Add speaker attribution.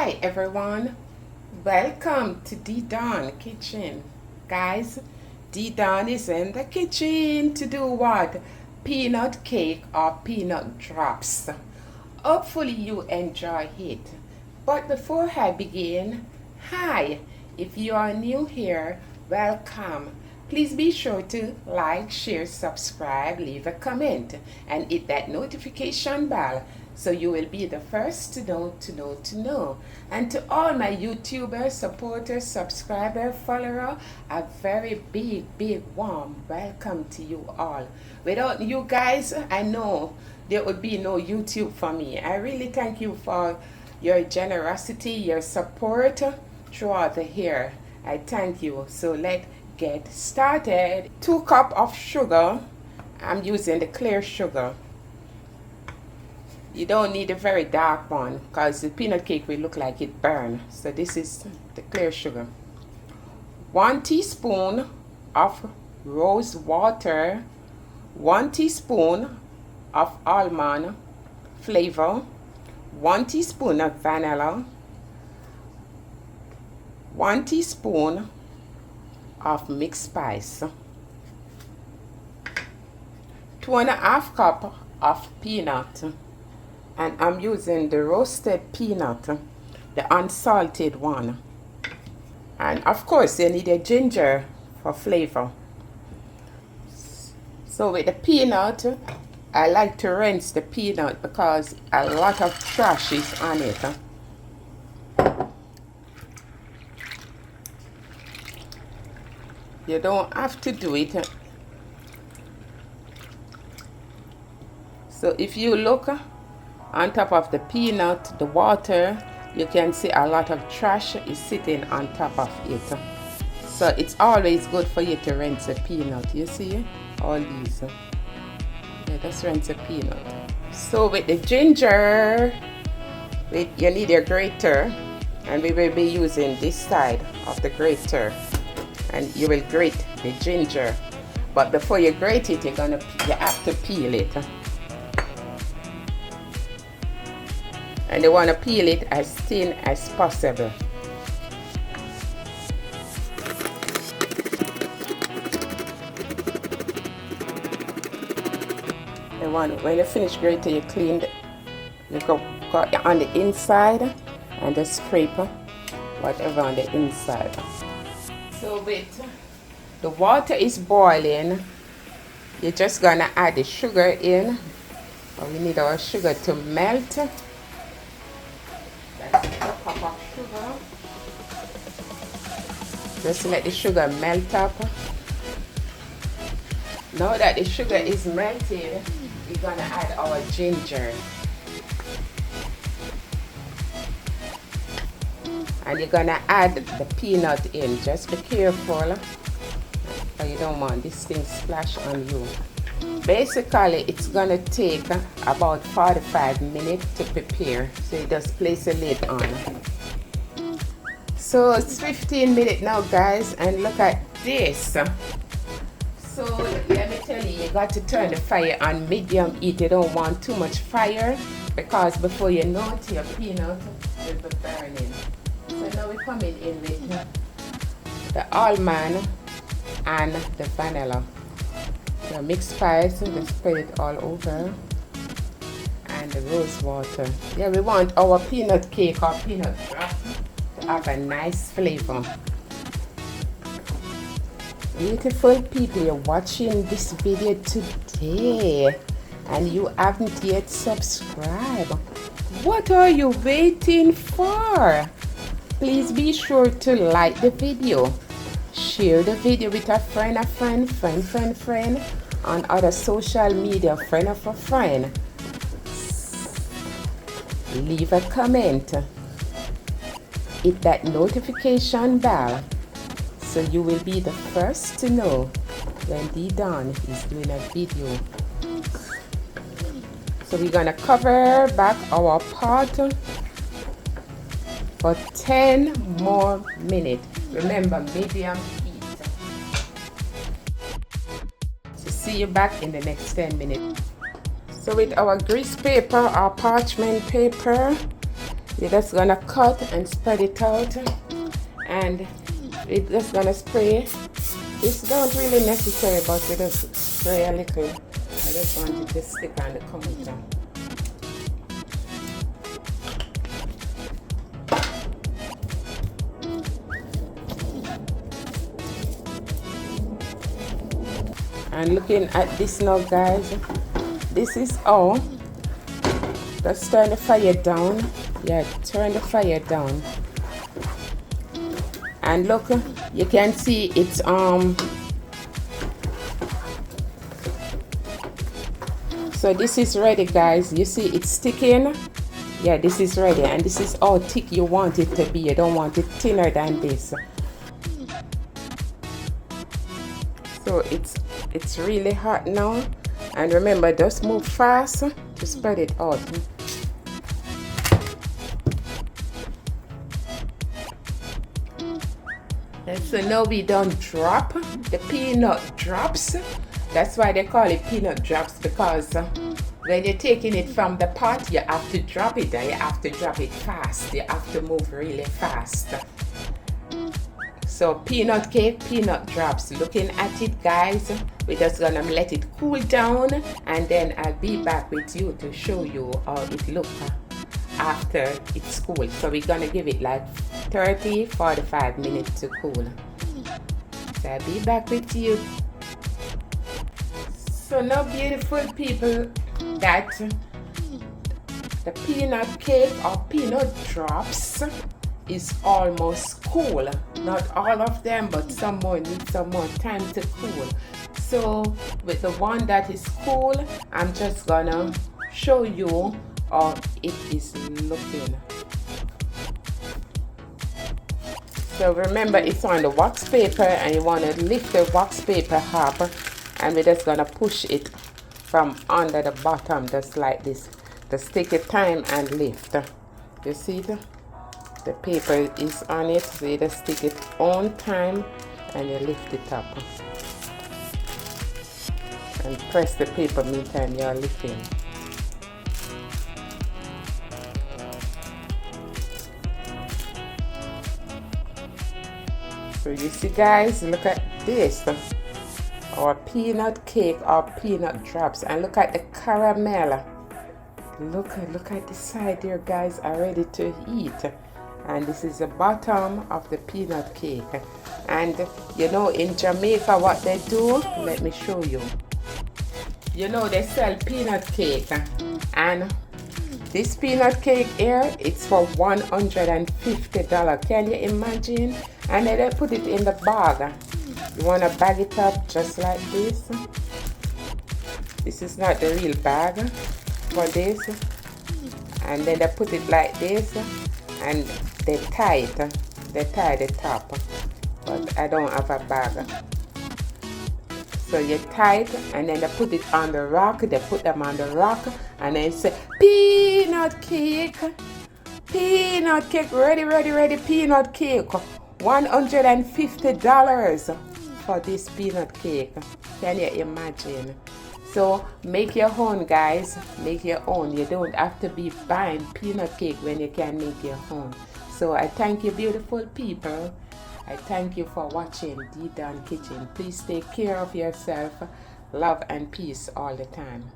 Speaker 1: Hi everyone, welcome to D Dawn Kitchen. Guys, D Dawn is in the kitchen to do what? Peanut cake or peanut drops. Hopefully you enjoy it. But before I begin, hi, if you are new here, welcome. Please be sure to like, share, subscribe, leave a comment, and hit that notification bell so you will be the first to know. And to all my YouTubers, supporters, subscribers, followers, a very big warm welcome to you all. Without you guys, I know there would be no YouTube for me. I really thank you for your generosity, your support throughout the year. I thank you. So let's get started. 2 cups of sugar. I'm using the clear sugar. You don't need a very dark one because the peanut cake will look like it burned. So this is the clear sugar. 1 teaspoon of rose water. 1 teaspoon of almond flavor. 1 teaspoon of vanilla. 1 teaspoon of mixed spice. 2.5 cups of peanut. And I'm using the roasted peanut, the unsalted one. And of course you need a ginger for flavor. So with the peanut, I like to rinse the peanut because a lot of trash is on it. You don't have to do it. So if you look on top of the peanut, the water, you can see a lot of trash is sitting on top of it. So it's always good for you to rinse the peanut. You see all these. Yeah, just rinse the peanut. So with the ginger, you need a grater, and we will be using this side of the grater, and you will grate the ginger. But before you grate it, you have to peel it. And you want to peel it as thin as possible. When you finish grating, you clean you go on the inside and just scrape whatever on the inside. So with the water is boiling, you're just gonna add the sugar in. We need our sugar to melt. Sugar. Just let the sugar melt up. Now that the sugar is melted, we're gonna add our ginger. And you're gonna add the peanut in. Just be careful, or you don't want this thing splash on you. Basically, it's gonna take about 45 minutes to prepare. So you just place a lid on. So it's 15 minutes now, guys, and look at this. So let me tell you, you got to turn the fire on medium heat. You don't want too much fire because before you know it, your peanut will be burning. So now we're coming in with the almond and the vanilla. The mixed spice, just spread it all over, and the rose water. Yeah, we want our peanut cake or peanut wrap to have a nice flavor. Beautiful people, you're watching this video today and you haven't yet subscribed. What are you waiting for? Please be sure to like the video. Share the video with a friend on other social media, friend of a friend. Leave a comment. Hit that notification bell so you will be the first to know when D Dawn is doing a video. So we're gonna cover back our pot for 10 more minutes. Remember, medium heat. So see you back in the next 10 minutes. So with our grease paper or parchment paper, We're just gonna cut and spread it out, and we're just gonna spray. This don't really necessary, but we just spray a little. I just want it to stick on the counter. And looking at this now, guys, this is all. Just turn the fire down. Yeah, turn the fire down. And look, you can see it's so this is ready, guys. You see it's sticking. Yeah, this is ready, and this is how thick you want it to be. You don't want it thinner than this. So it's really hot now, and remember, just move fast to spread it out. And so now we don't drop the peanut drops. That's why they call it peanut drops, because when you're taking it from the pot, you have to drop it, and you have to drop it fast. You have to move really fast. So peanut cake, peanut drops. Looking at it, guys, we're just gonna let it cool down, and then I'll be back with you to show you how it looks after it's cooled. So we're gonna give it like 30-45 minutes to cool. So I'll be back with you. So now, beautiful people, that the peanut cake or peanut drops is almost cool. Not all of them, but some more need some more time to cool. So with the one that is cool, I'm just gonna show you how it is looking. So remember, it's on the wax paper, and you want to lift the wax paper up, and we're just gonna push it from under the bottom, just like this. Just take your time and lift. You see it? The paper is on it, so you just stick it on time and you lift it up. And press the paper meantime you're lifting. So you see, guys, look at this. Our peanut cake or peanut drops, and look at the caramel. Look at the side there, guys, are ready to eat. And this is the bottom of the peanut cake. And you know, in Jamaica, what they do, let me show you. You know, they sell peanut cake, and this peanut cake here, it's for $150. Can you imagine? And then they put it in the bag. You want to bag it up just like this. This is not the real bag for this. And then they put it like this, and they tie it. They tie the top. But I don't have a bag. So you tie it, and then they put it on the rock. They put them on the rock, and then say, peanut cake. Peanut cake, ready, peanut cake. $150 for this peanut cake. Can you imagine? So make your own, guys. Make your own. You don't have to be buying peanut cake when you can make your own. So I thank you, beautiful people. I thank you for watching D Don Kitchen. Please take care of yourself. Love and peace all the time.